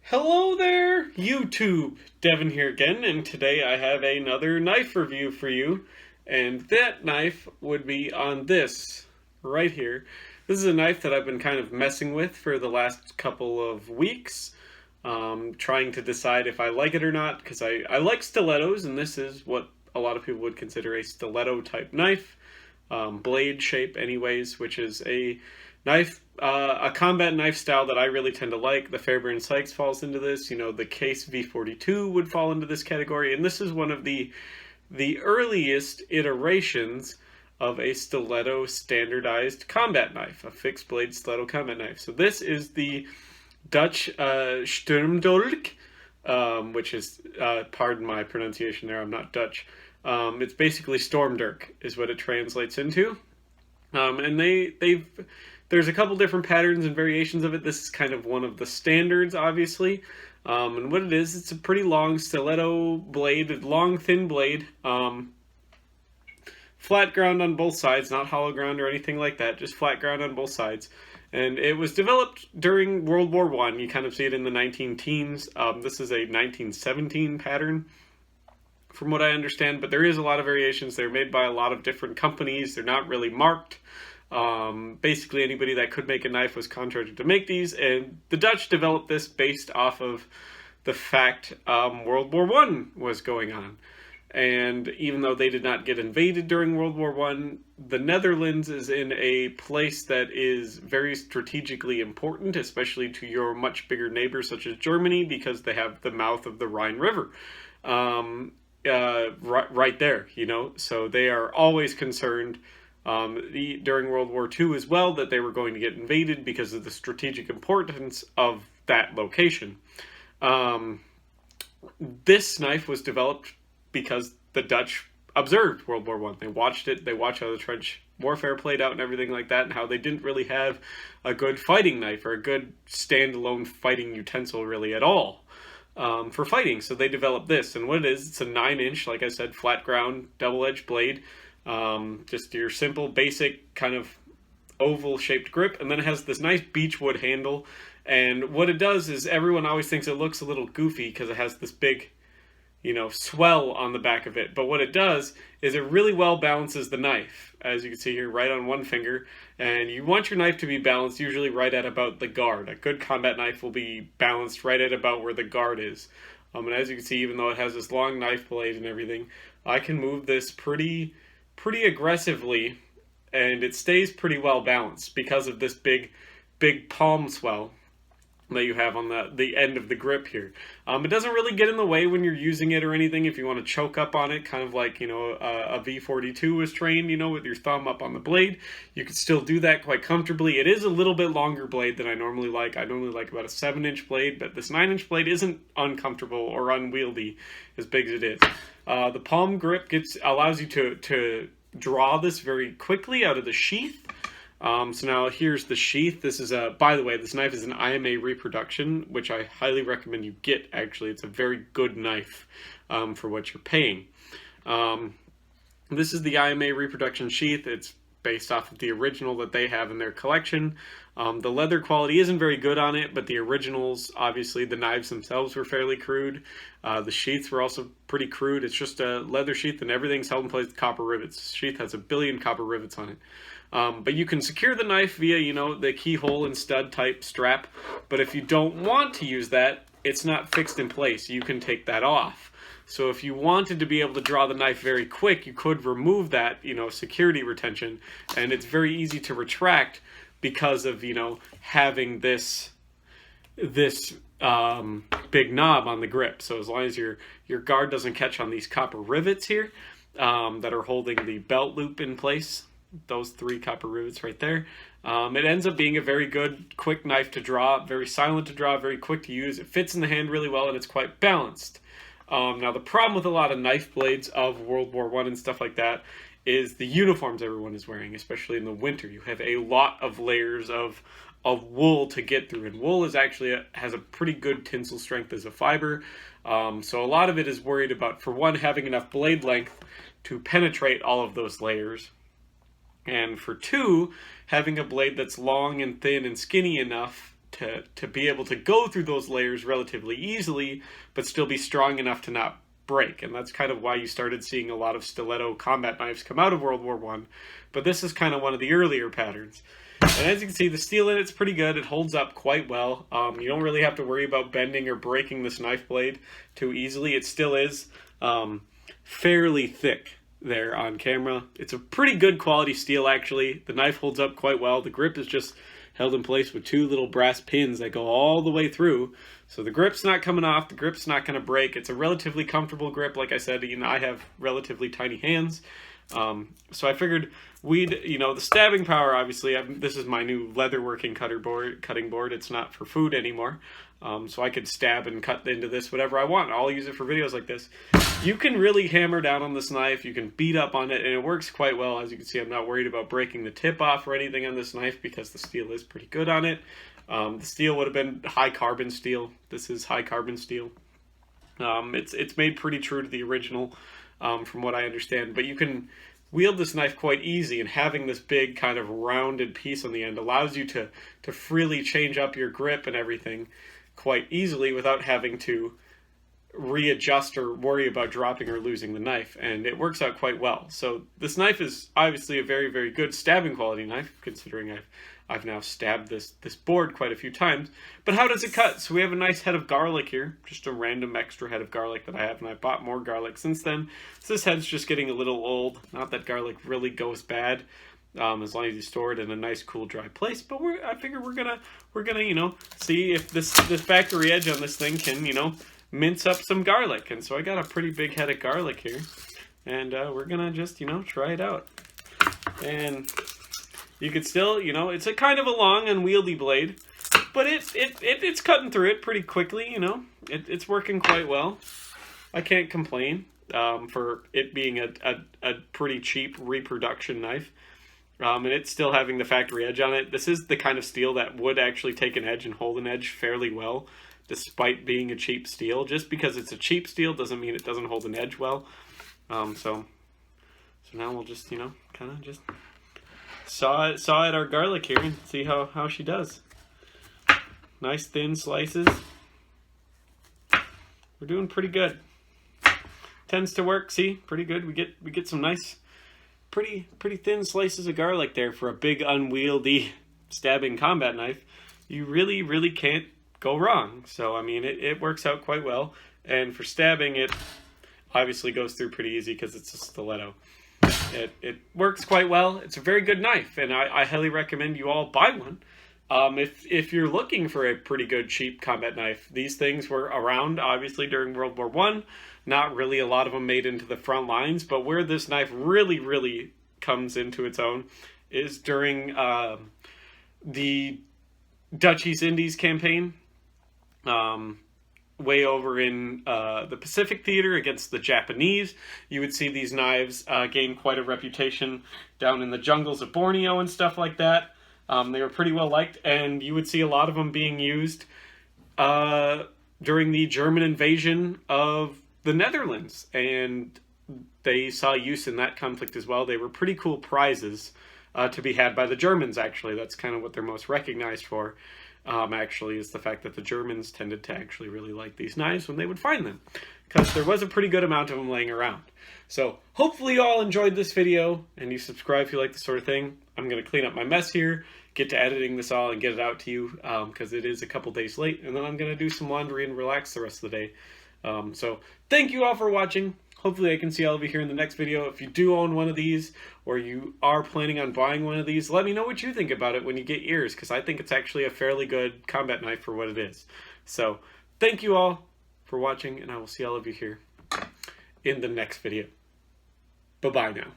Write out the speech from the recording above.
Hello there, YouTube! Devin here again, and today I have another knife review for you. And that knife would be on this, right here. This is a knife that I've been kind of messing with for the last couple of weeks. Trying to decide if I like it or not, because I like stilettos, and this is what a lot of people would consider a stiletto type knife. Blade shape anyways, which is a knife, a combat knife style that I really tend to like. The Fairbairn Sykes falls into this. You know, the Case V42 would fall into this category, and this is one of the earliest iterations of a stiletto standardized combat knife, a fixed blade stiletto combat knife. So this is the Dutch Stormdolk, which is, pardon my pronunciation there, I'm not Dutch. It's basically Stormdolk is what it translates into. And there's a couple different patterns and variations of it. This is kind of one of the standards, obviously. And what it is, it's a pretty long stiletto blade, long, thin blade. Flat ground on both sides, not hollow ground or anything like that, just flat ground on both sides. And it was developed during World War I. You kind of see it in the 19-teens. This is a 1917 pattern, from what I understand, but there is a lot of variations. They're made by a lot of different companies. They're not really marked. Basically, anybody that could make a knife was contracted to make these, and the Dutch developed this based off of the fact World War I was going on. And even though they did not get invaded during World War I, the Netherlands is in a place that is very strategically important, especially to your much bigger neighbors such as Germany, because they have the mouth of the Rhine River. Right there, you know, so they are always concerned during World War II as well that they were going to get invaded because of the strategic importance of that location. This knife was developed because the Dutch observed World War I. They watched it, they watched how the trench warfare played out and everything like that, and how they didn't really have a good fighting knife or a good standalone fighting utensil really at all. For fighting, so they developed this, and what it is, it's a 9-inch, like I said, flat ground, double-edged blade, just your simple, basic, kind of oval-shaped grip, and then it has this nice beechwood handle, and what it does is everyone always thinks it looks a little goofy because it has this big, you know, swell on the back of it, but what it does is it really well balances the knife, as you can see here, right on one finger, and you want your knife to be balanced usually right at about the guard. A good combat knife will be balanced right at about where the guard is. And as you can see, even though it has this long knife blade and everything, I can move this pretty aggressively, and it stays pretty well balanced because of this big palm swell that you have on the end of the grip here. It doesn't really get in the way when you're using it or anything. If you want to choke up on it, kind of like, you know, a V42 was trained, you know, with your thumb up on the blade, you can still do that quite comfortably. It is a little bit longer blade than I normally like. I normally like about a 7-inch blade, but this 9-inch blade isn't uncomfortable or unwieldy as big as it is. The palm grip allows you to draw this very quickly out of the sheath. So now here's the sheath. This is by the way, this knife is an IMA reproduction, which I highly recommend you get, actually. It's a very good knife for what you're paying. This is the IMA reproduction sheath. It's based off of the original that they have in their collection. The leather quality isn't very good on it, but the originals, obviously, the knives themselves were fairly crude. The sheaths were also pretty crude. It's just a leather sheath, and everything's held in place with copper rivets. The sheath has 1 billion copper rivets on it. But you can secure the knife via, you know, the keyhole and stud type strap. But if you don't want to use that, it's not fixed in place. You can take that off. So if you wanted to be able to draw the knife very quick, you could remove that, you know, security retention. And it's very easy to retract because of, you know, having this big knob on the grip. So as long as your guard doesn't catch on these copper rivets here that are holding the belt loop in place, those 3 copper rivets right there, it ends up being a very good, quick knife to draw, very silent to draw, very quick to use. It fits in the hand really well, and it's quite balanced. Now, the problem with a lot of knife blades of World War I and stuff like that is the uniforms everyone is wearing, especially in the winter. You have a lot of layers of wool to get through, and wool is actually has a pretty good tensile strength as a fiber. So a lot of it is worried about, for one, having enough blade length to penetrate all of those layers. And for 2, having a blade that's long and thin and skinny enough to be able to go through those layers relatively easily, but still be strong enough to not break. And that's kind of why you started seeing a lot of stiletto combat knives come out of World War I. But this is kind of one of the earlier patterns. And as you can see, the steel in it's pretty good. It holds up quite well. You don't really have to worry about bending or breaking this knife blade too easily. It still is fairly thick there on camera. It's a pretty good quality steel, actually. The knife holds up quite well. The grip is just held in place with two little brass pins that go all the way through. So the grip's not coming off. The grip's not going to break. It's a relatively comfortable grip. Like I said, I have relatively tiny hands. So I figured the stabbing power, obviously, this is my new leatherworking cutting board. It's not for food anymore. So I could stab and cut into this whatever I want. I'll use it for videos like this. You can really hammer down on this knife. You can beat up on it, and it works quite well. As you can see, I'm not worried about breaking the tip off or anything on this knife because the steel is pretty good on it. The steel would have been high carbon steel. This is high carbon steel. It's made pretty true to the original, from what I understand. But you can wield this knife quite easy, and having this big kind of rounded piece on the end allows you to freely change up your grip and everything quite easily without having to readjust or worry about dropping or losing the knife, and it works out quite well. So this knife is obviously a very, very good stabbing quality knife, considering I've now stabbed this board quite a few times. But how does it cut? So we have a nice head of garlic here, just a random extra head of garlic that I have, and I bought more garlic since then. So this head's just getting a little old. Not that garlic really goes bad, as long as you store it in a nice, cool, dry place. But I figure we're gonna see if this factory edge on this thing can mince up some garlic. And so I got a pretty big head of garlic here, and we're gonna just try it out. And you could still, it's a kind of a long, unwieldy blade, but it's cutting through it pretty quickly. It's working quite well. I can't complain for it being a pretty cheap reproduction knife. And it's still having the factory edge on it. This is the kind of steel that would actually take an edge and hold an edge fairly well, despite being a cheap steel. Just because it's a cheap steel doesn't mean it doesn't hold an edge well. So now we'll just, kind of just saw at our garlic here and see how she does. Nice thin slices. We're doing pretty good. Tends to work. See, pretty good. We get some nice, pretty thin slices of garlic there for a big unwieldy stabbing combat knife. You really, really can't go wrong. So I mean, it works out quite well. And for stabbing, it obviously goes through pretty easy because it's a stiletto. It works quite well. It's a very good knife, and I highly recommend you all buy one. If you're looking for a pretty good cheap combat knife, these things were around obviously during World War I. Not really a lot of them made into the front lines, but where this knife really, really comes into its own is during the Dutch East Indies campaign. Way over in the Pacific Theater against the Japanese. You would see these knives gain quite a reputation down in the jungles of Borneo and stuff like that. They were pretty well liked, and you would see a lot of them being used during the German invasion of the Netherlands, and they saw use in that conflict as well. They were pretty cool prizes to be had by the Germans, actually. That's kind of what they're most recognized for. Actually, is the fact that the Germans tended to actually really like these knives when they would find them, because there was a pretty good amount of them laying around. So hopefully you all enjoyed this video, and you subscribe if you like this sort of thing. I'm going to clean up my mess here, get to editing this all, and get it out to you, because it is a couple days late, and then I'm going to do some laundry and relax the rest of the day. So thank you all for watching. Hopefully I can see all of you here in the next video. If you do own one of these, or you are planning on buying one of these, let me know what you think about it when you get yours, because I think it's actually a fairly good combat knife for what it is. So thank you all for watching, and I will see all of you here in the next video. Bye-bye now.